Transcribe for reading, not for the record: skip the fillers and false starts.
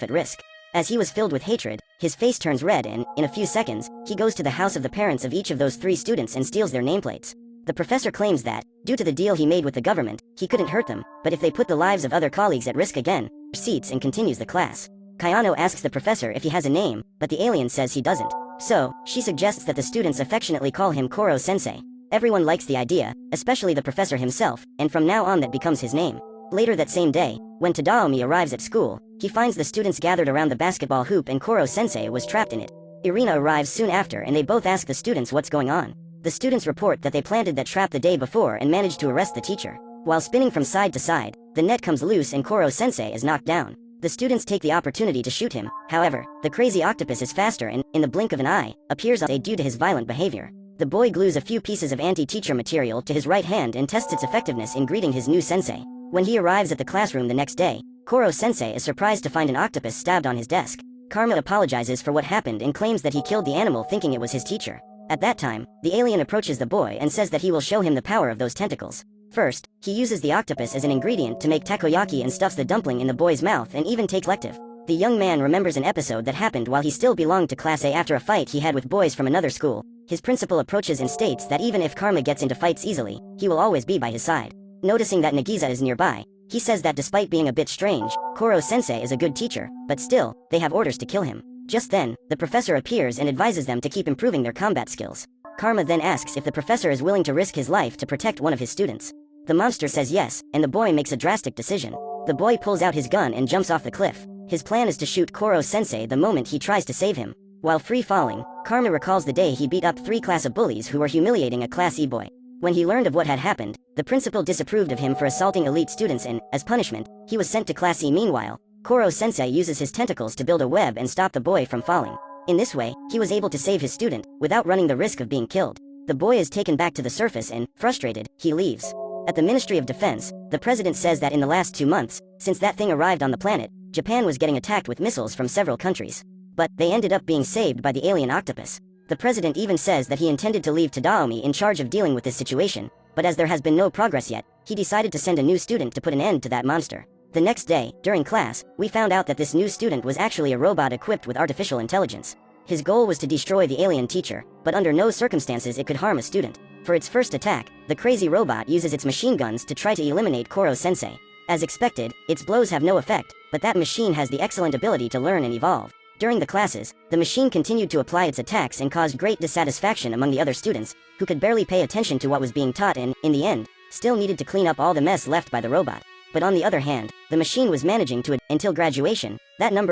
at risk. As he was filled with hatred, his face turns red and, in a few seconds, he goes to the house of the parents of each of those 3 students and steals their nameplates. The professor claims that, due to the deal he made with the government, he couldn't hurt them, but if they put the lives of other colleagues at risk again, proceeds and continues the class. Kayano asks the professor if he has a name, but the alien says he doesn't. So, she suggests that the students affectionately call him Koro-sensei. Everyone likes the idea, especially the professor himself, and from now on that becomes his name. Later that same day, when Tadaomi arrives at school, he finds the students gathered around the basketball hoop and Koro-sensei was trapped in it. Irina arrives soon after and they both ask the students what's going on. The students report that they planted that trap the day before and managed to arrest the teacher. While spinning from side to side, the net comes loose and Koro-sensei is knocked down. The students take the opportunity to shoot him. However, the crazy octopus is faster and, in the blink of an eye, appears on stage due to his violent behavior. The boy glues a few pieces of anti-teacher material to his right hand and tests its effectiveness in greeting his new sensei. When he arrives at the classroom the next day, Koro-sensei is surprised to find an octopus stabbed on his desk. Karma apologizes for what happened and claims that he killed the animal thinking it was his teacher. At that time, the alien approaches the boy and says that he will show him the power of those tentacles. First, he uses the octopus as an ingredient to make takoyaki and stuffs the dumpling in the boy's mouth and even takes elective. The young man remembers an episode that happened while he still belonged to Class A after a fight he had with boys from another school. His principal approaches and states that even if Karma gets into fights easily, he will always be by his side. Noticing that Nagisa is nearby, he says that despite being a bit strange, Koro-sensei is a good teacher, but still, they have orders to kill him. Just then, the professor appears and advises them to keep improving their combat skills. Karma then asks if the professor is willing to risk his life to protect one of his students. The monster says yes, and the boy makes a drastic decision. The boy pulls out his gun and jumps off the cliff. His plan is to shoot Koro-sensei the moment he tries to save him. While free falling, Karma recalls the day he beat up 3 class of bullies who were humiliating a Class E boy. When he learned of what had happened, the principal disapproved of him for assaulting elite students and, as punishment, he was sent to Class E. Meanwhile, Koro-sensei uses his tentacles to build a web and stop the boy from falling. In this way, he was able to save his student, without running the risk of being killed. The boy is taken back to the surface and, frustrated, he leaves. At the Ministry of Defense, the president says that in the last 2 months, since that thing arrived on the planet, Japan was getting attacked with missiles from several countries. But, they ended up being saved by the alien octopus. The president even says that he intended to leave Tadaomi in charge of dealing with this situation, but as there has been no progress yet, he decided to send a new student to put an end to that monster. The next day, during class, we found out that this new student was actually a robot equipped with artificial intelligence. His goal was to destroy the alien teacher, but under no circumstances it could harm a student. For its first attack, the crazy robot uses its machine guns to try to eliminate Koro-sensei. As expected, its blows have no effect, but that machine has the excellent ability to learn and evolve. During the classes, the machine continued to apply its attacks and caused great dissatisfaction among the other students, who could barely pay attention to what was being taught and, in the end, still needed to clean up all the mess left by the robot. But on the other hand, the machine was managing to until graduation, that number